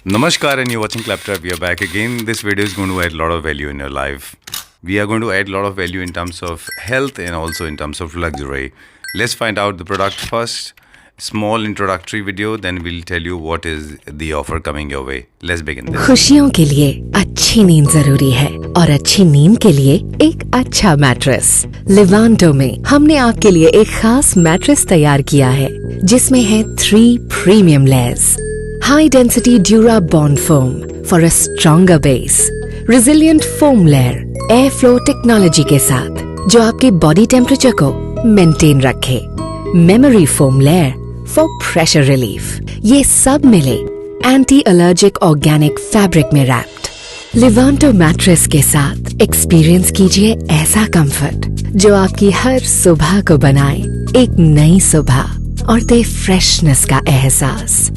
Namaskar and you're watching Claptrap. We are back again. This video is going to add a lot of value in your life. We are going to add a lot of value in terms of health and also in terms of luxury. Let's find out the product first. Small introductory video, then we'll tell you what is the offer coming your way. Let's begin this. खुशियों के लिए अच्छी नींद जरूरी है और अच्छी नींद के लिए एक अच्छा मैट्रेस। लिवांटो में हमने आपके लिए एक खास मैट्रेस तैयार किया है जिसमें है 3 premium layers, high density dura bond foam for a stronger base, resilient foam layer, air flow technology के साथ जो आपके बॉडी टेम्परेचर को मेंटेन रखे, memory foam layer for pressure relief. ये सब मिले एंटी एलर्जिक ऑर्गेनिक फैब्रिक में रैप्ड। लिवांटो मैट्रेस के साथ एक्सपीरियंस कीजिए ऐसा कंफर्ट जो आपकी हर सुबह को बनाए एक नई सुबह और दे फ्रेशनेस का एहसास।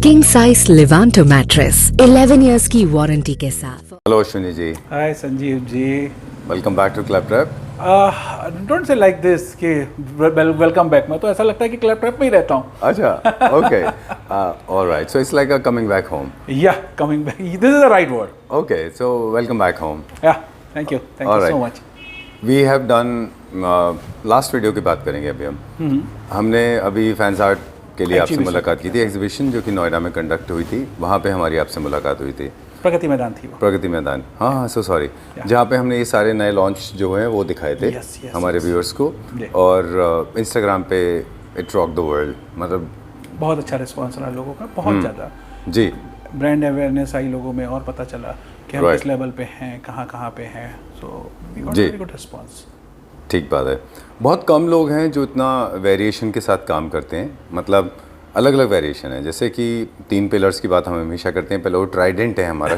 King size Livanto mattress 11 years की वारंटी के साथ। Hello Ashwini ji. Hi Sanjeev ji. Welcome back to Claptrap. Don't say like this कि वेलकम बैक। मैं तो ऐसा लगता है कि क्लैपट्रैप में ही रहता हूँ। Acha. Okay. All right. So it's like a coming back home. या coming back, this is the right word. Okay. So welcome back home. या thank you All right. So much. We have done last video की बात करेंगे अभी हम। हमने अभी fans art के लिए आपसे Exhibition. मुलाकात की थी, एग्जीबिशन जो कि नोएडा में कंडक्ट हुई थी, वहाँ पे हमारी आपसे मुलाकात हुई थी। प्रगति मैदान थी वो। प्रगति मैदान, हाँ, सो सॉरी, जहाँ पे हमने ये सारे नए लॉन्च जो हैं वो दिखाए थे Yes, yes, हमारे yes. व्यूअर्स को। Yeah. और इंस्टाग्राम पे इट रॉक द वर्ल्ड, मतलब बहुत अच्छा रिस्पॉन्स रहा लोगों का, बहुत ज़्यादा। जी, ब्रांड अवेयरनेस आई लोगों में और पता चला कि हम Right. किस लेवल पे हैं, कहाँ पे हैं। So we got ji. Very good response. ठीक बात है। बहुत कम लोग हैं जो इतना वेरिएशन के साथ काम करते हैं, मतलब अलग अलग वेरिएशन है। जैसे कि 3 पिलर्स की बात हम हमेशा करते हैं। पहले वो ट्राइडेंट है हमारा,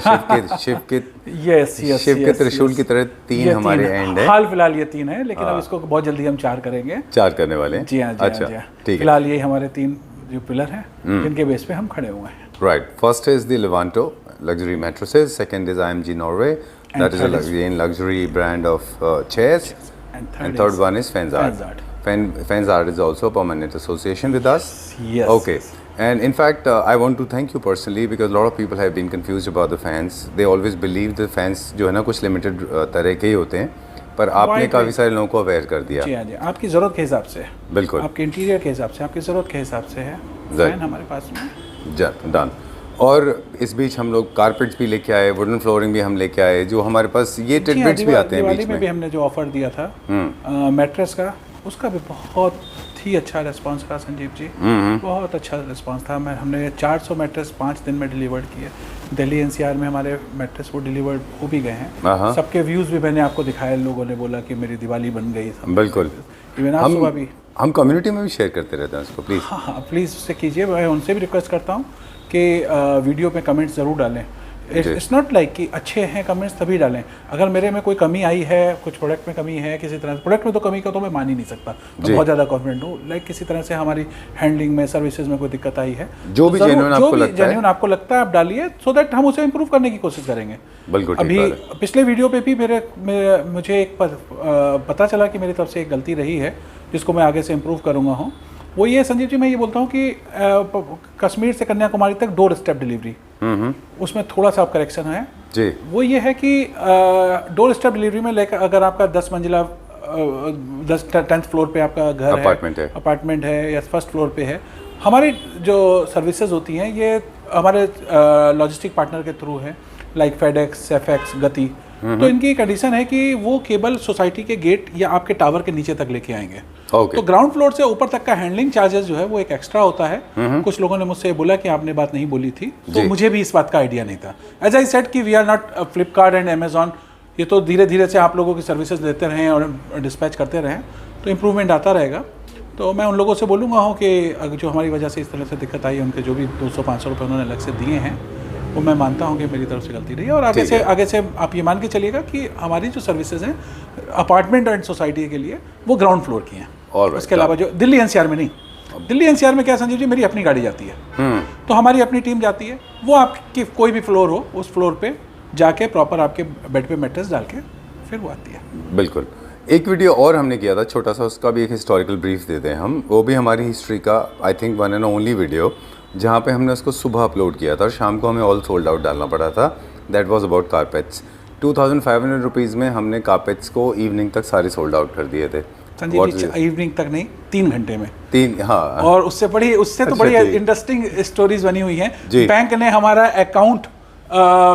शिव के यस शिव के त्रिशूल की तरह 3 हमारे एंड है। हाल फिलहाल ये 3 है, लेकिन अब इसको बहुत जल्दी हम 4 करेंगे। 4 करने वाले हैं। जी हाँ, अच्छा, जी हाँ। ठीक है। फिलहाल ये हमारे 3 जो पिलर हैं जिनके बेस पे हम खड़े हुए हैं। Right. First is the Levanto luxury mattresses. Second is IMG Norway. That is a luxury brand of chairs. And third one is Fensart. Fensart is also a permanent association with us. Yes. Okay. And in fact, I want to thank you personally because a lot of people have been confused about the fans. They always believe the fans जो है ना कुछ limited तरह के ही होते हैं, पर आपने काफ़ी सारे लोगों को अवेयर कर दिया। जी हाँ जी, आपकी ज़रूरत के हिसाब से, बिल्कुल, आपके इंटीरियर के हिसाब से, आपकी ज़रूरत के हिसाब से है फैन हमारे पास में। डन। और इस बीच हम लोग कारपेट्स भी लेके आए, वुडन फ्लोरिंग भी हम लेके आए, जो हमारे पास ये टिडबिट्स भी आते हैं बीच दिवाली में भी हमने जो ऑफर दिया था मैट्रेस का, उसका भी बहुत ही अच्छा रिस्पांस रहा संजीव जी। बहुत अच्छा रिस्पांस था। हमने 400 मैट्रेस 5 दिन में डिलीवर्ड किए। दिल्ली एनसीआर में हमारे मैट्रेस वो डिलीवर्ड हो भी गए हैं। सबके व्यूज़ भी मैंने आपको दिखाए, लोगों ने बोला कि मेरी दिवाली बन गई। बिल्कुल, इवन आज सुबह भी हम कम्युनिटी में भी शेयर करते रहते हैं उसको। प्लीज़ हाँ, प्लीज़ उससे कीजिए। मैं उनसे भी रिक्वेस्ट करता हूँ कि वीडियो पे कमेंट्स ज़रूर डालें। इट्स नॉट लाइक कि अच्छे हैं कमेंट्स तभी डालें। अगर मेरे में कोई कमी आई है, कुछ प्रोडक्ट में कमी है, किसी तरह प्रोडक्ट में तो कमी का तो मैं मान ही नहीं सकता, मैं बहुत ज़्यादा कॉन्फिडेंट हूँ। लाइक किसी तरह से हमारी हैंडलिंग में, सर्विसेज में कोई दिक्कत आई है, जो भी जेन्युइन आपको लगता है आप डालिए, सो दैट हम उसे इम्प्रूव करने की कोशिश करेंगे। बिल्कुल। अभी पिछले वीडियो पे भी मुझे एक पता चला कि मेरी तरफ से एक गलती रही है जिसको मैं आगे से इम्प्रूव करूँगा हूँ। वो ये संजीव जी, मैं ये बोलता हूँ कि कश्मीर से कन्याकुमारी तक डोर स्टेप डिलीवरी, उसमें थोड़ा सा करेक्शन है जी। वो ये है कि डोर स्टेप डिलीवरी में लेकर अगर आपका 10 मंजिला 10th फ्लोर पे आपका घर अपार्टमेंट है या फर्स्ट फ्लोर पे है, हमारी जो सर्विसेज होती हैं ये हमारे लॉजिस्टिक पार्टनर के थ्रू है, लाइक फेडेक्स, एफएक्स, गति। तो इनकी कंडीशन है कि वो केबल सोसाइटी के गेट या आपके टावर के नीचे तक लेके आएंगे। तो ग्राउंड फ्लोर से ऊपर तक का हैंडलिंग चार्जेस जो है वो एक एक्स्ट्रा होता है। कुछ लोगों ने मुझसे बोला कि आपने बात नहीं बोली थी, तो मुझे भी इस बात का आइडिया नहीं था। एज आई सेड कि we are not Flipkart and Amazon, ये तो धीरे धीरे से आप लोगों की सर्विसेज लेते रहें और डिस्पैच करते रहें तो इम्प्रूवमेंट आता रहेगा। तो मैं उन लोगों से बोलूँगा हूँ कि जो हमारी वजह से इस तरह से दिक्कत आई है, उनके जो भी 200-500 रुपये उन्होंने अलग से दिए हैं, वो मैं मानता हूँ कि मेरी तरफ से गलती रही है। और आगे से आप ये मान के चलिएगा कि हमारी जो सर्विसेज हैं अपार्टमेंट एंड सोसाइटी के लिए वो ग्राउंड फ्लोर की हैं। उसके अलावा जो दिल्ली एनसीआर में नहीं, दिल्ली एनसीआर में क्या संजीव जी, मेरी अपनी गाड़ी जाती है, तो हमारी अपनी टीम जाती है, वो आपकी कोई भी फ्लोर हो उस फ्लोर पे जाके प्रॉपर आपके बेड पे मैट्रेस डाल के फिर वो आती है। बिल्कुल। एक वीडियो और हमने किया था छोटा सा, उसका भी एक हिस्टोरिकल ब्रीफ देते हैं हम, वो भी हमारी हिस्ट्री का I think 1 and only video. जहाँ पे हमने उसको सुबह अपलोड किया था और शाम को हमें ऑल सोल्ड आउट डालना पड़ा था. That was about carpets. 2500 rupees में हमने कारपेट्स को इवनिंग तक सारे सोल्ड आउट कर दिए थे. संजीव जी इवनिंग तक नहीं 3 घंटे में. हाँ. और उससे तो बड़ी इंटरेस्टिंग स्टोरीज बनी हुई हैं. बैंक ने हमारा अकाउंट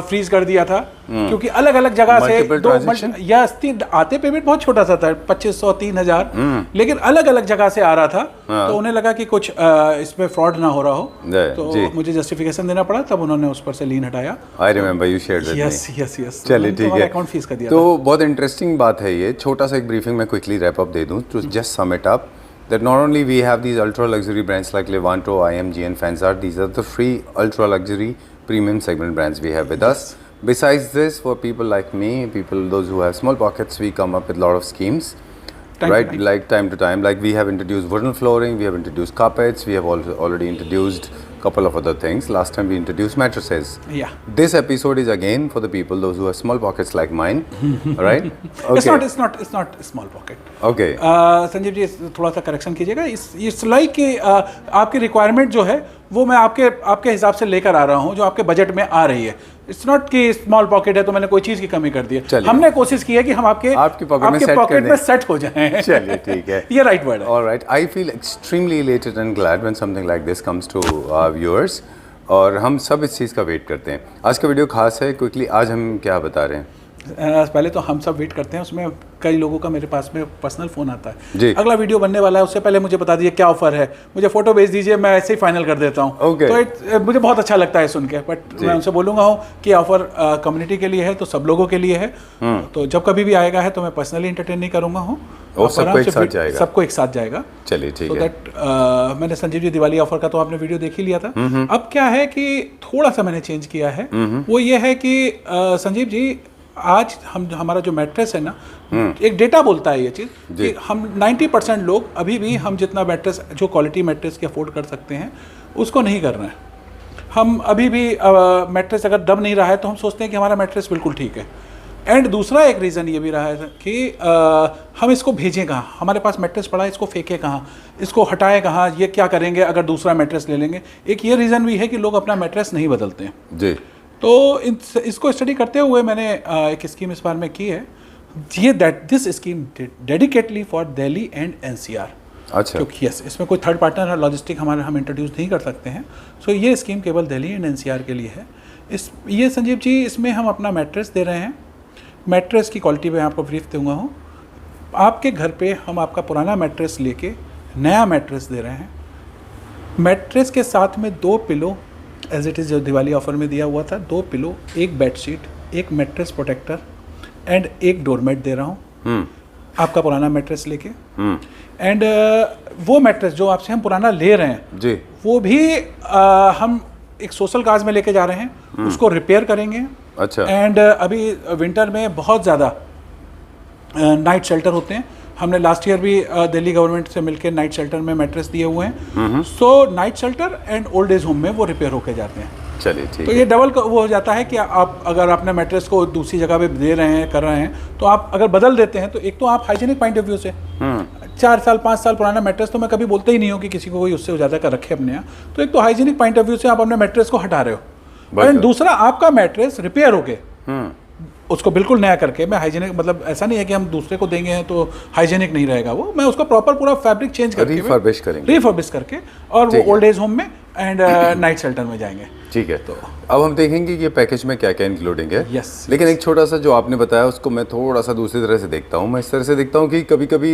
फ्रीज कर दिया था क्योंकि अलग अलग जगह से आते पेमेंट बहुत छोटा सा था 2500 3000 लेकिन अलग अलग जगह से आ रहा था. तो उन्हें लगा कि कुछ इसमें फ्रॉड ना हो रहा हो तो मुझे जस्टिफिकेशन देना पड़ा. तब उन्होंने उस पर से लीन हटाया. I remember you shared with me. Yes. चलिए ठीक है. अकाउंट फ्रीज कर दिया. तो बहुत इंटरेस्टिंग बात है ये. छोटा सा एक ब्रीफिंग में क्विकली रैप अप दे दूं to just sum it up that not only we have these ultra luxury brands like Levanto, IMG and Fansart, these are the free ultra luxury premium segment brands we have with us. Besides this, for people like me, those who have small pockets, we come up with a lot of schemes. Like time to time, like we have introduced wooden flooring, we have introduced carpets, we have also already introduced couple of other things. Last time we introduced mattresses. Yeah. This episode is again for the people those who have small pockets like mine. Right? Okay. It's not a small pocket. Okay. Sanjeev ji थोड़ा सा correction कीजिएगा. It's like कि आपकी requirement जो है वो मैं आपके हिसाब से लेकर आ रहा हूँ जो आपके बजट में आ रही है. इट्स नॉट कि स्मॉल पॉकेट है तो मैंने कोई चीज़ की कमी कर दी है. हमने कोशिश की है कि हम आपके पॉकेट में सेट हो जाएं. चलिए ठीक है. ये राइट वर्ड है. Alright. I feel extremely elated and glad when something like this comes to our viewers. और हम सब इस चीज़ का वेट करते हैं. आज का वीडियो खास है. क्विकली आज हम क्या बता रहे हैं? पहले तो हम सब वेट करते हैं. उसमें कई लोगों का मेरे पास में पर्सनल फ़ोन आता है. अगला वीडियो बनने वाला है उससे पहले मुझे बता दीजिए क्या ऑफर है. मुझे फोटो भेज दीजिए मैं ऐसे ही फाइनल कर देता हूँ. तो मुझे बहुत अच्छा लगता है सुन के. बट मैं उनसे बोलूँगा हूँ कि ऑफर कम्युनिटी के लिए है तो सब लोगों के लिए है. तो जब कभी भी आएगा है तो मैं पर्सनली एंटरटेन नहीं करूँगा हूँ. सबको एक साथ जाएगा. चलिए ठीक है. मैंने संजीव जी दिवाली ऑफर का तो आपने वीडियो देख ही लिया था. अब क्या है कि थोड़ा सा मैंने चेंज किया है. वो ये है कि संजीव जी आज हमारा जो मैट्रेस है ना एक डेटा बोलता है ये चीज़ कि हम 90% लोग अभी भी हम जितना मैट्रेस जो क्वालिटी मैट्रेस की अफोर्ड कर सकते हैं उसको नहीं कर रहे हैं. हम अभी भी मैट्रेस अगर दब नहीं रहा है तो हम सोचते हैं कि हमारा मैट्रेस बिल्कुल ठीक है. एंड दूसरा एक रीज़न ये भी रहा है कि हम इसको भेजें कहाँ. हमारे पास मैट्रेस पड़ा है इसको फेंके कहाँ, इसको हटाएं कहाँ, ये क्या करेंगे अगर दूसरा मैट्रेस ले लेंगे. एक ये रीज़न भी है कि लोग अपना मैट्रेस नहीं बदलते हैं. जी. तो इसको स्टडी करते हुए मैंने एक स्कीम इस बार में की है. ये this scheme dedicatedly for Delhi and NCR. अच्छा. क्योंकि यस इसमें कोई थर्ड पार्टनर लॉजिस्टिक हम इंट्रोड्यूस नहीं कर सकते हैं. सो ये स्कीम केवल दिल्ली एंड NCR के लिए है. ये संजीव जी इसमें हम अपना मैट्रेस दे रहे हैं. मैट्रेस की क्वालिटी मैं आपको ब्रीफ दूंगा हूँ. आपके घर पे हम आपका पुराना मैट्रेस लेके नया मैट्रेस दे रहे हैं. मैट्रेस के साथ में 2 पिलो एज इट इज़ जो दिवाली ऑफर में दिया हुआ था. 2 pillow, 1 bedsheet, 1 mattress protector and 1 doormat दे रहा हूँ आपका पुराना मैट्रेस लेके. एंड वो मैट्रेस जो आपसे हम पुराना ले रहे हैं जी वो भी हम एक सोशल काज में लेके जा रहे हैं. उसको रिपेयर करेंगे. अच्छा. एंड अभी विंटर में बहुत ज़्यादा नाइट शेल्टर होते हैं. हमने लास्ट ईयर भी दिल्ली गवर्नमेंट से मिलकर नाइट शेल्टर में मैट्रेस दिए हुए हैं. So night shelter and old age home में वो रिपेयर होके जाते हैं. चलिए ठीक. तो ये डबल वो हो जाता है कि आप अगर अपने मैट्रेस को दूसरी जगह पे दे रहे हैं कर रहे हैं तो आप अगर बदल देते हैं तो एक तो आप हाइजीनिक पॉइंट ऑफ व्यू से 4 साल 5 साल पुराना मैट्रेस तो मैं कभी बोलता ही नहीं हूँ कि किसी को कोई उससे ज़्यादा कर रखे अपने यहाँ. तो एक तो हाइजीनिक पॉइंट ऑफ व्यू से आप अपने मैट्रेस को हटा रहे हो एंड दूसरा आपका मैट्रेस रिपेयर होके उसको बिल्कुल नया करके. मैं हाइजीनिक मतलब ऐसा नहीं है कि हम दूसरे को देंगे हैं तो हाइजीनिक नहीं रहेगा वो. मैं उसका प्रॉपर पूरा फैब्रिक चेंज करके रिफर्बिश करके और वो ओल्ड एज होम में एंड नाइट शेल्टर में जाएंगे. ठीक है. तो अब हम देखेंगे कि ये पैकेज में क्या क्या इंक्लूडिंग है. यस. लेकिन एक छोटा सा जो आपने बताया उसको मैं थोड़ा सा दूसरी तरह से देखता हूँ. मैं इस तरह से देखता हूँ कि कभी कभी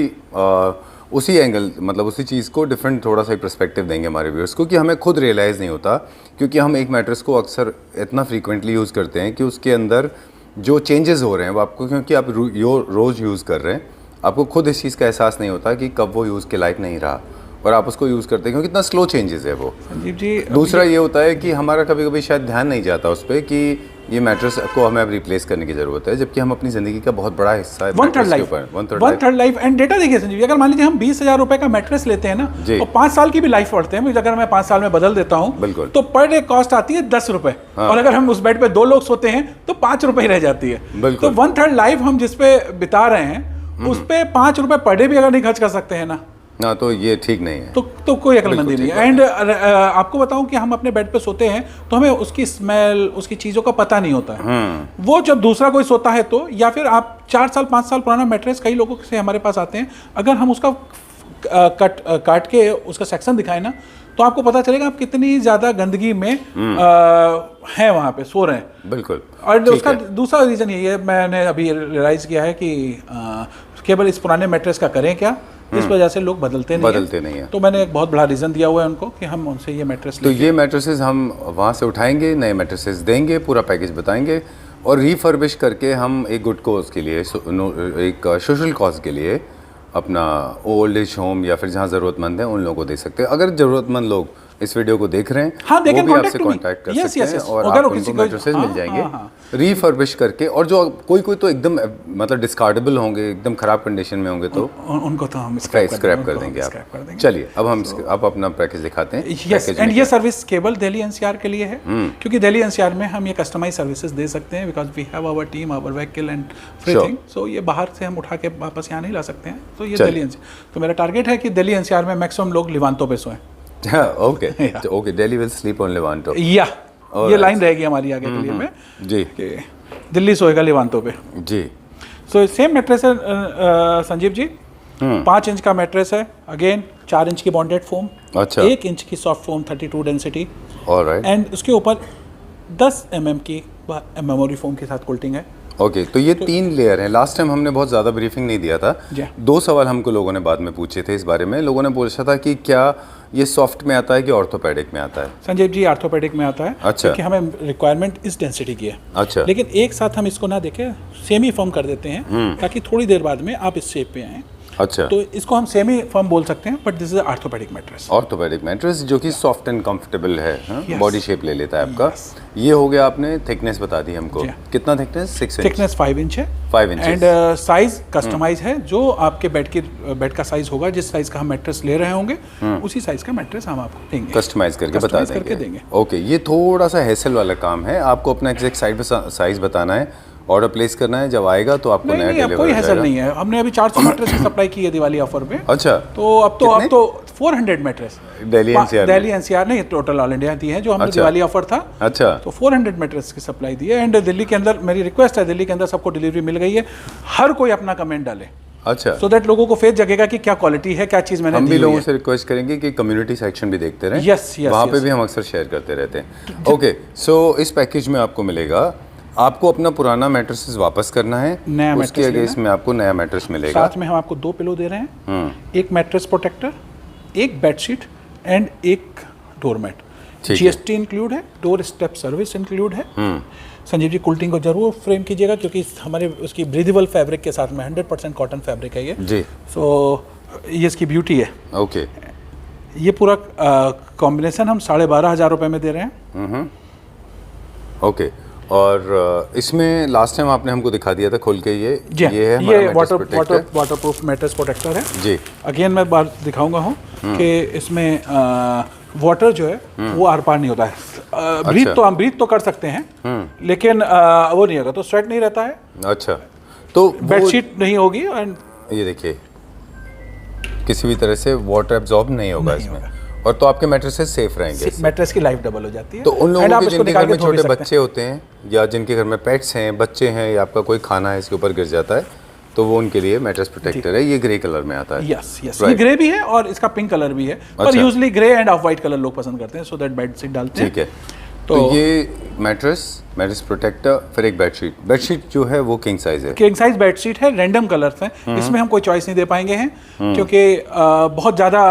उसी एंगल मतलब उसी चीज़ को डिफरेंट थोड़ा सा पर्सपेक्टिव देंगे हमारे व्यूअर्स को कि हमें खुद रियलाइज़ नहीं होता क्योंकि हम एक मैट्रेस को अक्सर इतना फ्रीक्वेंटली यूज़ करते हैं कि उसके अंदर जो चेंजेस हो रहे हैं वो आपको क्योंकि आप रोज़ यूज़ कर रहे हैं आपको खुद इस चीज़ का एहसास नहीं होता कि कब वो यूज़ के लायक नहीं रहा और आप उसको यूज़ करते हैं क्योंकि इतना स्लो चेंजेस है वो. संजीव जी दूसरा ये होता है कि हमारा कभी कभी शायद ध्यान नहीं जाता उस पर कि ये मैट्रेस को हमें अब रिप्लेस करने की ज़रूरत है जबकि हम अपनी ज़िंदगी का बहुत बड़ा हिस्सा है. 1/3 लाइफ. एंड डेटा देखिए संजीव जी अगर मान लीजिए हम 20,000 रुपये का मैट्रेस लेते हैं ना और 5 साल की भी लाइफ पढ़ते हैं. अगर मैं 5 साल में बदल देता हूँ तो पर डे कॉस्ट आती है 10 रुपये. और अगर हम उस बेड पे 2 लोग सोते हैं तो 5 रुपये रह जाती है. तो 1/3 लाइफ हम जिस पे बिता रहे हैं उस पर 5 रुपये पर डे भी अगर नहीं खर्च कर सकते हैं ना ना, तो ये ठीक नहीं है। तो कोई अक्लमंदी नहीं है। एंड आपको बताऊं कि हम अपने बेड पे सोते हैं तो हमें उसकी स्मेल, उसकी चीज़ों का पता नहीं होता है। वो जब दूसरा कोई सोता है तो, या फिर आप 4 साल 5 साल पुराना मैट्रेस कई लोगों से हमारे पास आते हैं, अगर हम उसका काट के उसका सेक्शन दिखाएं ना, तो आपको पता चलेगा आप कितनी ज़्यादा गंदगी में हैं वहाँ पे सो रहे हैं। बिल्कुल। और उसका दूसरा रीज़न यही है, मैंने अभी रियलाइज़ किया है कि केवल इस पुराने मैट्रेस का करें क्या, इस वजह से लोग बदलते नहीं हैं। तो मैंने एक बहुत बड़ा रीज़न दिया हुआ है उनको कि हम उनसे ये मैट्रेस तो ये मैट्रेसेस हम वहाँ से उठाएंगे, नए मैट्रेसेस देंगे, पूरा पैकेज बताएंगे और रीफर्बिश करके हम एक गुड कॉज के लिए, एक सोशल कॉज के लिए अपना ओल्ड एज होम या फिर जहाँ ज़रूरतमंद है उन लोगों को दे सकते हैं। अगर ज़रूरतमंद लोग इस वीडियो को देख रहे हैं, हाँ, वो भी आपसे कांटेक्ट कर सकते हैं और आपको उनको मैट्रेसेस मिल जाएंगे रीफर्बिश करके। और जो कोई तो एकदम मतलब डिस्कार्डेबल होंगे, एकदम ख़राब कंडीशन में होंगे, तो उनको तो हम स्क्रैप कर देंगे आप। चलिए अब हम अपना पैकेज दिखाते हैं। यस, एंड ये सर्विस केवल दिल्ली एनसीआर के लिए है, क्योंकि दिल्ली एनसीआर में हम ये कस्टमाइज सर्विसेज दे सकते हैं, because we have our team, our vehicle and everything. So ये बाहर से हम उठा के वापस यहाँ नहीं ला सकते हैं। तो ये दिल्ली एनसीआर, तो मेरा टारगेट है कि दिल्ली एनसीआर में मैक्सिमम लोग लिवांतो पे सोएं। Okay, Delhi will sleep on Livanto. ये लाइन रहेगी हमारी आगे के लिए में जी, दिल्ली सोएगा लिवांतो पे जी। सो सेम मैट्रेस है संजीव जी, 5 इंच का मैट्रेस है, अगेन 4 इंच की बॉन्डेड फोम, अच्छा, 1 इंच की soft foam 32 density, alright, and उसके ऊपर 10 mm की मेमोरी फोम के साथ कोल्टिंग है। ओके, तो ये 3 लेयर हैं। लास्ट टाइम हमने बहुत ज़्यादा ब्रीफिंग नहीं दिया था। 2 सवाल हमको लोगों ने बाद में पूछे थे इस बारे में। लोगों ने पूछा था कि क्या ये सॉफ्ट में आता है कि ऑर्थोपेडिक में आता है? संजीव जी, ऑर्थोपेडिक में आता है। अच्छा, क्योंकि हमें रिक्वायरमेंट इस डेंसिटी की है। अच्छा, लेकिन एक साथ हम इसको ना देखें, सेमी फर्म कर देते हैं ताकि थोड़ी देर बाद में आप इस शेप पे आएँ। अच्छा, तो इसको हम सेमी फर्म बोल सकते हैं, but this is orthopaedic mattress. Orthopaedic mattress जो कि सॉफ्ट एंड कंफर्टेबल है, बॉडी शेप ले लेता है आपका। ये हो गया, आपने थिकनेस बता दी हमको। कितना थिकनेस? 6 इंच। थिकनेस 5 इंच है, 5 इंच। एंड साइज कस्टमाइज है, जो आपके बेड का साइज होगा, जिस साइज का हम मैट्रेस ले रहे होंगे उसी साइज का मैट्रेस हम आपको देंगे, कस्टमाइज करके बता देंगे। ओके, ये थोड़ा सा हैसल वाला काम है। आपको अपना एग्जैक्ट साइज बताना है, ऑर्डर प्लेस करना है, जब आएगा तो आपको नया डिलीवर कोई हैसल नहीं है। हमने अभी 400 मैट्रेस की सप्लाई की है दिवाली ऑफर पे। अच्छा, तो अब तो 400 मैट्रेस दिल्ली एनसीआर नहीं, टोटल ऑल इंडिया दी है, जो हमने दिवाली ऑफर था। अच्छा, तो 400 मैट्रेस की सप्लाई दी है। एंड दिल्ली के अंदर मेरी रिक्वेस्ट है, दिल्ली के अंदर सबको डिलीवरी मिल गई है, हर कोई अपना कमेंट डाले। अच्छा, सो दैट लोगों को फेस जगेगा कि क्या क्वालिटी है, क्या चीज़ मैंने हम भी लोगों से रिक्वेस्ट करेंगे कि कम्युनिटी सेक्शन भी देखते रहें। यस, वहाँ पे भी हम अक्सर शेयर करते रहते हैं। ओके, सो इस पैकेज में आपको मिलेगा, आपको अपना पुराना मैट्रेसेस वापस करना है, नया उसके अगेंस्ट में आपको नया मैट्रेस मिलेगा। साथ में हम आपको 2 पिलो दे रहे हैं, एक मैट्रेस प्रोटेक्टर, एक बेडशीट एंड एक डोरमेट। जीएसटी इंक्लूड है, डोर स्टेप सर्विस इंक्लूड है। संजीव जी, कुल्टिंग को जरूर फ्रेम कीजिएगा, क्योंकि हमारे उसकी ब्रीदेबल फैब्रिक के साथ में 100% कॉटन फैब्रिक है ये जी। सो ये इसकी ब्यूटी है। ओके, ये पूरा कॉम्बिनेशन हम 12,500 रुपये में दे रहे हैं। ओके, और इसमें लास्ट टाइम आपने हमको दिखा दिया था खोल के, ये है वाटरप्रूफ मैट्रेस प्रोटेक्टर है जी। अगेन मैं बात दिखाऊंगा हूँ कि इसमें वाटर जो है वो आर पार नहीं होता है। ब्रीथ तो हम ब्रीथ तो कर सकते हैं, लेकिन वो नहीं होगा, तो स्वेट नहीं रहता है। अच्छा, तो बेडशीट नहीं होगी, एंड ये देखिए किसी भी तरह से वाटर एब्जॉर्ब नहीं होगा इसमें, और तो आपके मैट्रेसेस सेफ रहेंगे। मैट्रेस की लाइफ डबल हो जाती है। तो उन लोगों के जिनके घर में छोटे बच्चे होते हैं, या जिनके घर में पेट्स हैं, बच्चे हैं, या आपका कोई खाना है इसके ऊपर गिर जाता है, तो वो उनके लिए मैट्रेस प्रोटेक्टर है। ये ग्रे कलर में आता है। यस, ये ग्रे भी है और इसका पिंक कलर भी है, पर usually grey end of white colour लोग पसंद करते हैं, सो दैट बेडशीट डालते हैं। ठीक है, तो ये मैट्रेस प्रोटेक्टर, फिर एक बेडशीट जो है वो किंग साइज है। किंग साइज बेडशीट है, रैंडम कलर्स हैं, इसमें हम कोई चॉइस नहीं दे पाएंगे हैं, क्योंकि बहुत ज़्यादा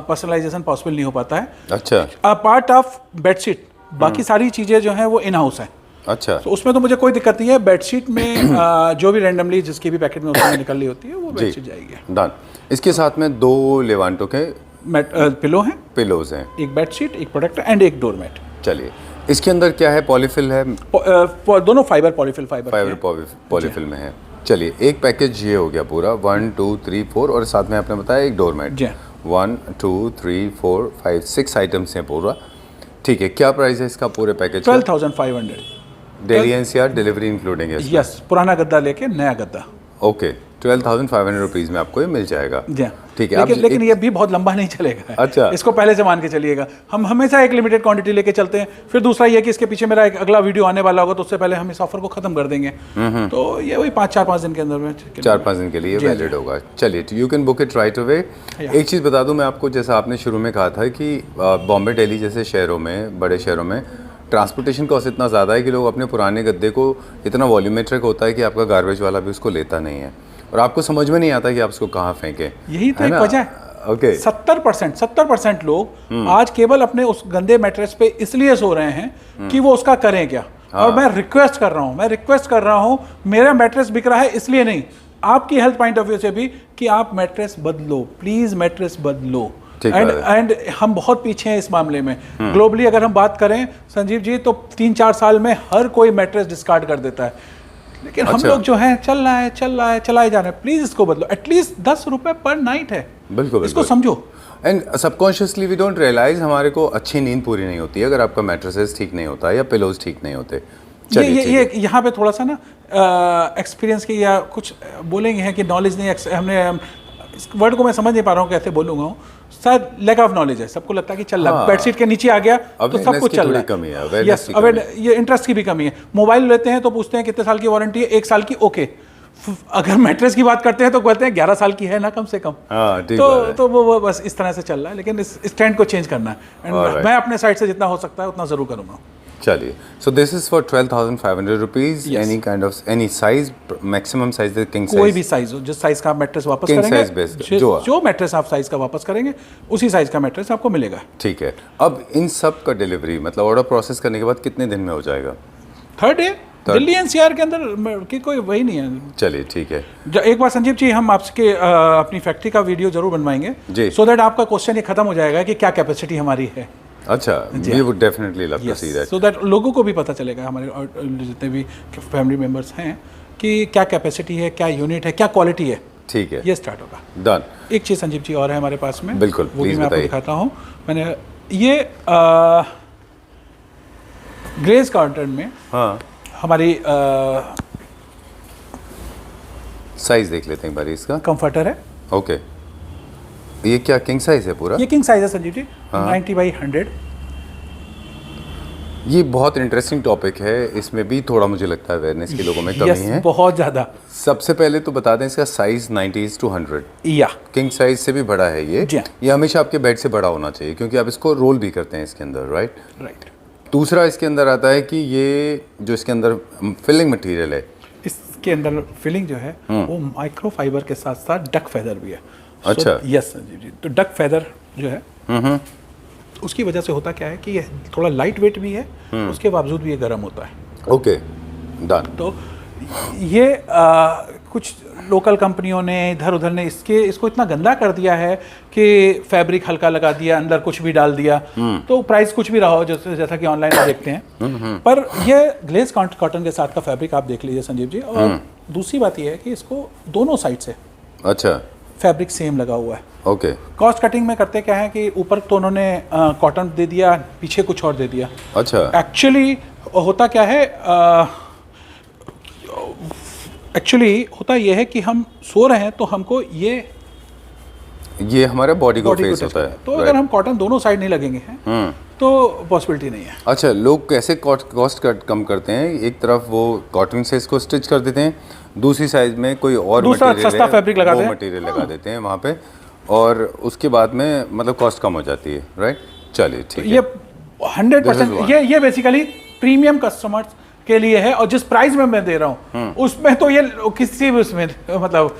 पर्सनलाइजेशन पॉसिबल नहीं हो पाता है। अच्छा, पार्ट ऑफ बेडशीट, बाकी सारी चीज़ें जो हैं वो इन हाउस हैं। अच्छा, तो उसमें तो मुझे कोई दिक्कत नहीं है। बेडशीट में जो भी रैंडमली जिसकी भी पैकेट में उसमें निकल रही होती है वो बेडशीट जाएगी। डन। इसके साथ में 2 लेवांटो के पिलोज हैं, एक बेडशीट, एक प्रोटेक्टर एंड एक डोरमेट। चलिए, इसके अंदर क्या है? पॉलीफिल है, दोनों पॉलीफिल पॉलीफिल में है। चलिए, एक पैकेज ये हो गया पूरा, 1 2 3 4, और साथ में आपने बताया एक डोरमेट। 1 2 3 4 5 6 आइटम्स हैं पूरा। ठीक है, क्या प्राइस है इसका पूरे package? 12,500। Delhi NCR delivery including है? यस, पुराना गद्दा लेके नया गद्दा। ओके, 12,500 रुपीज़ में आपको ये मिल जाएगा। ठीक है। लेकिन ये भी बहुत लंबा नहीं चलेगा। अच्छा, इसको पहले से मान के चलिएगा। हम हमेशा एक लिमिटेड क्वांटिटी लेके चलते हैं। फिर दूसरा ये कि इसके पीछे मेरा एक अगला वीडियो आने वाला होगा, तो उससे पहले हम इस ऑफर को खत्म कर देंगे। तो ये वही 4-5 दिन के अंदर में 4-5 दिन के लिए वैलिड होगा। चलिए, you can book it right away. एक चीज़ बता दूं मैं आपको, जैसा आपने शुरू में कहा था कि बॉम्बे, दिल्ली जैसे शहरों में, बड़े शहरों में ट्रांसपोर्टेशन कॉस्ट इतना ज़्यादा है कि लोग अपने पुराने गद्दे को इतना वॉल्यूमेट्रिक होता है कि आपका गार्बेज वाला भी उसको लेता नहीं है, और आपको समझ में नहीं आता कि आप उसको कहाँ फेंकें। यही तो एक वजह है। ओके, 70% लोग आज केवल अपने उस गंदे मैट्रेस पे इसलिए सो रहे हैं कि वो उसका करें क्या। और मैं रिक्वेस्ट कर रहा हूँ, मेरा मैट्रेस बिक रहा है इसलिए नहीं, आपकी हेल्थ पॉइंट ऑफ व्यू से भी, कि आप मैट्रेस बदलो, प्लीज मैट्रेस बदलो। एंड हम बहुत पीछे हैं इस मामले में। ग्लोबली अगर हम बात करें संजीव जी, तो 3-4 साल में हर कोई मैट्रेस डिस्कार्ड कर देता है, लेकिन हम लोग जो है चलाए जा रहे हैं। प्लीज इसको बदलो। एटलीस्ट 10 रुपए पर नाइट है, बिल्कुल इसको समझो। And subconsciously we don't realise हमारे को अच्छी नींद पूरी नहीं होती है अगर आपका मैट्रेसेस ठीक नहीं होता या पिलोज ठीक नहीं होते। ये यहाँ पे थोड़ा सा ना एक्सपीरियंस की या कुछ बोलेंगे हैं कि नॉलेज नहीं, हमने इस वर्ड को मैं समझ नहीं पा रहा हूँ कैसे बोलूँगा, शायद लैक ऑफ नॉलेज है। सबको लगता है कि चल रहा है, बेडशीट के नीचे आ गया तो सब कुछ चल रहा है। कमी है, ये इंटरेस्ट की भी कमी है। मोबाइल लेते हैं तो पूछते हैं कितने साल की वारंटी है, 1 साल की, ओके। अगर मैट्रेस की बात करते हैं तो कहते हैं 11 साल की है ना, कम से कम। तो वो बस इस तरह से चल रहा है, लेकिन इस ट्रेंड को चेंज करना है। एंड मैं अपने साइड से जितना हो सकता है उतना जरूर करूँगा। चलिए, so this is for 12,500 rupees. Any kind of any size, maximum size king size, कोई भी साइज हो, जिस साइज का आप मैट्रेस वापस करेंगे, जो मैट्रेस आप साइज का वापस करेंगे उसी साइज का मैट्रेस आपको मिलेगा। ठीक है। अब इन सब का डिलीवरी मतलब ऑर्डर प्रोसेस करने के बाद कितने दिन में हो जाएगा? 3rd day. दिल्ली एनसीआर के अंदर की कोई वही नहीं है। चलिए, ठीक है। एक बार संजीव जी, हम आपके अपनी फैक्ट्री का वीडियो जरूर बनवाएंगे, सो दैट आपका क्वेश्चन ये खत्म हो जाएगा कि क्या कैपेसिटी हमारी है। अच्छा, we would definitely love to see that. So that लोगों को भी पता चलेगा, हमारे जितने भी फैमिली मेंबर्स हैं, कि क्या कैपेसिटी है, क्या यूनिट है, क्या क्वालिटी है। ठीक है, ये स्टार्ट होगा। डन। एक चीज़ संजीव जी और है हमारे पास में, बिल्कुल, वो भी मैं आपको दिखाता हूँ। मैंने ये ग्रेज कॉटन में हमारी साइज देख लेते हैं एक बार इसका। कंफर्टर है। ओके, ये क्या किंग साइज है पूरा? ये किंग साइज है संजीव जी, 90/100। ये बहुत इंटरेस्टिंग टॉपिक है, इसमें भी थोड़ा मुझे लगता है अवेयरनेस की लोगों में कमी है, बहुत ज़्यादा। सबसे पहले तो बता दें इसका साइज 90:100 या किंग साइज से भी बड़ा है ये हमेशा आपके बेड से बड़ा होना चाहिए, क्योंकि आप इसको रोल भी करते हैं इसके अंदर, राइट। दूसरा इसके अंदर आता है कि ये जो इसके अंदर फिलिंग मटेरियल है, इसके अंदर फिलिंग जो है वो माइक्रो फाइबर के साथ साथ डक फेदर भी है। अच्छा, यस संजीव जी। तो डक फेदर जो है उसकी वजह से होता क्या है कि ये थोड़ा लाइट वेट भी है, उसके बावजूद भी ये गर्म होता है। Okay, done. तो ये कुछ लोकल कंपनियों ने इधर उधर ने इसको इतना गंदा कर दिया है कि फैब्रिक हल्का लगा दिया, अंदर कुछ भी डाल दिया, तो प्राइस कुछ भी रहा हो, जैसा कि ऑनलाइन में देखते हैं। पर ये ग्लेज कॉटन के साथ का फैब्रिक आप देख लीजिए संजीव जी। और दूसरी बात ये है कि इसको दोनों साइड से अच्छा फैब्रिक सेम लगा हुआ है। ओके। कॉस्ट कटिंग में करते क्या है कि ऊपर तो उन्होंने कॉटन दे दिया, पीछे कुछ और दे दिया। अच्छा, एक्चुअली होता क्या है, होता यह है कि हम सो रहे हैं तो हमको ये हमारे बॉडी को फेस होता है। तो अगर हम कॉटन दोनों साइड नहीं लगेंगे हैं तो पॉसिबिलिटी नहीं है। अच्छा, लोग कैसे कॉस्ट कम करते हैं? एक तरफ वो कॉटन से इसको स्टिच कर देते हैं, दूसरी साइड में कोई और सस्ता फैब्रिक लगा देते हैं वहाँ पे, और उसके बाद में मतलब कॉस्ट कम हो जाती है, राइट। चलिए, ठीक है। ये 100% ये बेसिकली प्रीमियम कस्टमर्स के लिए है, और जिस प्राइस में मैं दे रहा हूँ उसमें तो ये किसी भी उसमें मतलब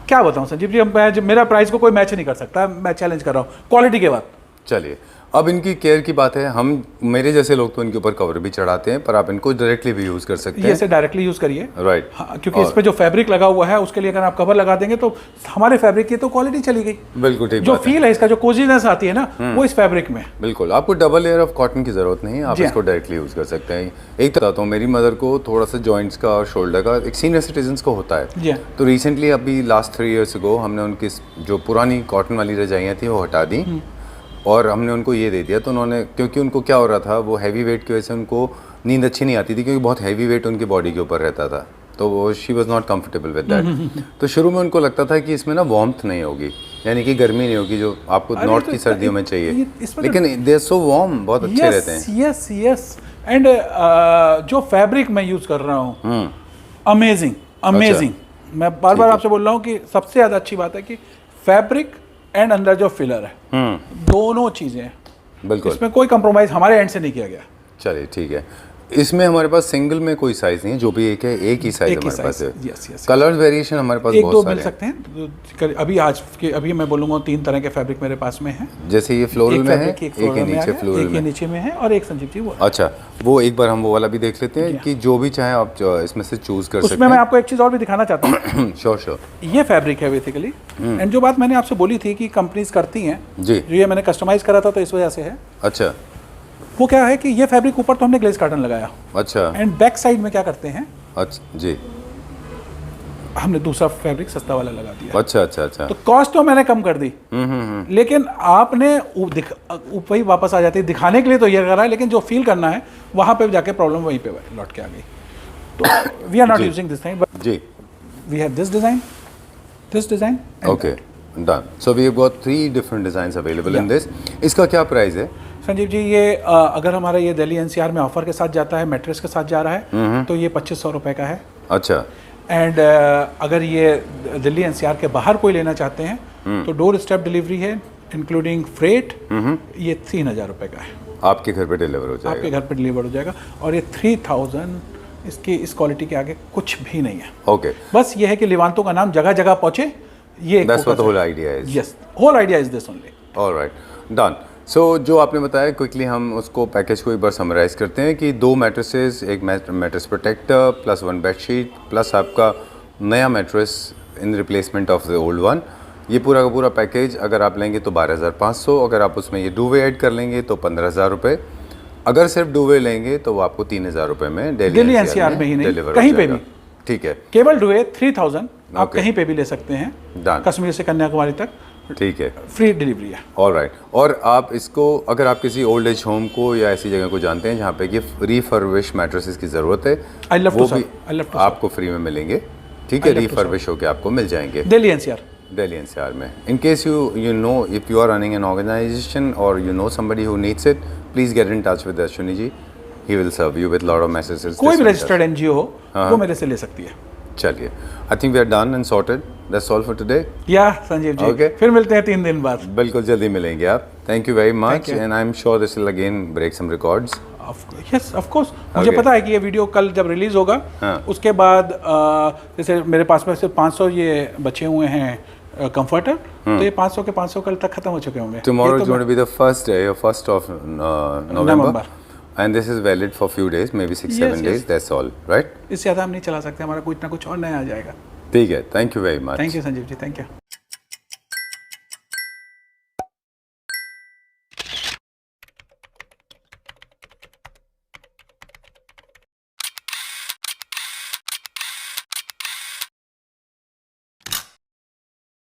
क्या बताऊँ संजीव जी, मेरा प्राइस को कोई मैच नहीं कर सकता। मैं चैलेंज कर रहा हूँ क्वालिटी के बाद। चलिए, अब इनकी केयर की बात है, हम मेरे जैसे लोग तो इनके ऊपर कवर भी चढ़ाते हैं, पर आप इनको डायरेक्टली भी यूज़ कर सकते हैं। ये से डायरेक्टली यूज़ करिए, राइट। हाँ, क्योंकि इस पे जो फैब्रिक लगा हुआ है उसके लिए अगर आप कवर लगा देंगे तो हमारे फैब्रिक की तो क्वालिटी चली गई। बिल्कुल ठीक। जो फील है इसका, जो कोजीनेस आती है ना, वो इस फैब्रिक में। बिल्कुल, आपको डबल लेयर ऑफ कॉटन की जरूरत नहीं है, आप इसको डायरेक्टली यूज़ कर सकते हैं। एक बताता हूँ, मेरी मदर को थोड़ा सा जॉइंट्स का और शोल्डर का, एक सीनियर सिटीजन को होता है, तो रिसेंटली अभी लास्ट 3 years ago हमने उनकी जो पुरानी कॉटन वाली रजाइयाँ थी वो हटा दी और हमने उनको ये दे दिया। तो उन्होंने, क्योंकि उनको क्या हो रहा था, वो हैवी वेट की वजह से उनको नींद अच्छी नहीं आती थी, क्योंकि बहुत हैवी वेट उनकी बॉडी के ऊपर रहता था, तो वो she was not comfortable with that. तो शुरू में उनको लगता था कि इसमें ना वार्मथ नहीं होगी, यानी कि गर्मी नहीं होगी जो आपको नॉर्थ की सर्दियों में चाहिए, लेकिन दे आर सो वार्म, बहुत अच्छे रहते हैं। Yes yes. एंड जो फैब्रिक मैं यूज़ कर रहा हूँ, अमेजिंग अमेजिंग। मैं बार बार आपसे बोल रहा हूँ कि सबसे ज़्यादा अच्छी बात है कि फैब्रिक एंड अंदर जो फिलर है, दोनों चीज़ें हैं, बिल्कुल इसमें कोई कंप्रोमाइज़ हमारे एंड से नहीं किया गया। चलिए ठीक है। इसमें हमारे पास सिंगल में कोई साइज नहीं है, जो भी एक है एक ही साइज हमारे पास है। Yes yes. कलर्स वेरिएशन हमारे पास एक बहुत दो सारे मिल सकते हैं। अभी मैं बोलूँगा 3 तरह के फैब्रिक मेरे पास में है। जैसे ये फ्लोरल में है, एक एक ये नीचे फ्लोरल एक ये नीचे में है और एक संजीव जी वो। अच्छा, वो एक बार हम वो वाला भी देख लेते हैं कि जो भी चाहे आप इसमें से चूज कर सकते हैं। उसमें मैं आपको एक चीज़ और भी दिखाना चाहता हूँ। Sure sure. ये फैब्रिक है बेसिकली, एंड जो बात मैंने आपसे बोली थी कि कंपनीज करती हैं जी, जो ये मैंने कस्टमाइज करा था तो इस वजह से है। अच्छा, वो क्या है कि ये फैब्रिक ऊपर तो हमने ग्लेज कार्टन लगाया, अच्छा, एंड बैक साइड में क्या करते हैं, अच्छा जी, हमने दूसरा फैब्रिक सस्ता वाला लगा दिया। अच्छा अच्छा अच्छा। तो कॉस्ट तो मैंने कम कर दी, लेकिन आपने वही वापस आ जाती है। दिखाने के लिए तो ये करा है, लेकिन जो फील करना है वहाँ पे जाके प्रॉब्लम वहीं पे लौट के आ गई। तो we are not using this thing, but ji, we have this design. Okay, done. So we have got 3 different designs available in this. इसका क्या प्राइस है संजीव जी? ये अगर हमारा ये दिल्ली एनसीआर में ऑफर के साथ जाता है, मैट्रेस के साथ जा रहा है, तो ये 2500 रुपये का है। अच्छा। एंड अगर ये दिल्ली एनसीआर के बाहर कोई लेना चाहते हैं तो डोर स्टेप डिलीवरी है इंक्लूडिंग फ्रेट, ये 3000 रुपये का है। आपके घर पे डिलीवर हो जाएगा? आपके घर पे डिलीवर हो जाएगा, और ये 3000 इसकी इस क्वालिटी के आगे कुछ भी नहीं है। ओके, बस ये है कि लिवांतो का नाम जगह जगह पहुंचे, ये that's what the whole idea is. Yes, whole idea is this only. Alright, done. So जो आपने बताया क्विकली हम उसको पैकेज को एक बार समराइज़ करते हैं कि 2 मैट्रेसेस, एक mattress protector plus 1 bedsheet plus आपका नया mattress in replacement of the old one. ये पूरा का पूरा पैकेज अगर आप लेंगे तो 12,500। अगर आप उसमें ये डूवे ऐड कर लेंगे तो 15,000 रुपये। अगर सिर्फ डूवे लेंगे तो वो आपको 3,000 रुपये में दिल्ली एनसीआर में ही नहीं, कहीं पे भी। ठीक है, केवल डूवे 3000 आप कहीं पे भी ले सकते हैं, कश्मीर से कन्याकुमारी तक। ठीक है, फ्री डिलीवरी है। ऑलराइट। और आप इसको अगर आप किसी ओल्ड एज होम को या ऐसी जगह को जानते हैं जहाँ पे कि रिफर्बिश मैट्रेसेस की ज़रूरत है, वो भी आपको फ्री में मिलेंगे। ठीक है, रिफर्बिश होकर आपको मिल जाएंगे दिल्ली एनसीआर में। In case you know if you are running an organization or you know somebody who needs it, please get in touch with Ashwini ji. He will serve you with lot of messages. कोई भी registered NGO हो वो मेरे से ले सकती है। चलिए, I think we are done and sorted. That's all for today. या संजीव जी, Okay. फिर मिलते हैं 3 दिन बाद। बिल्कुल जल्दी मिलेंगे आप। Thank you very much, and I am sure this will again break some records. Yes of course, मुझे पता है कि ये वीडियो कल जब रिलीज होगा, उसके बाद जैसे मेरे पास में सिर्फ 500 ये बचे हुए हैं कंफर्टर, तो ये 500 के 500 कल तक खत्म हो चुके होंगे। Tomorrow is going to be the first day, or 1st of November. And this is valid for few days, maybe 6-7 days. That's all, right? इससे ज़्यादा हम नहीं चला सकते, हमारा कुछ ना कुछ और नया आ जाएगा। ठीक है, thank you very much. Thank you Sanjeev ji, thank you.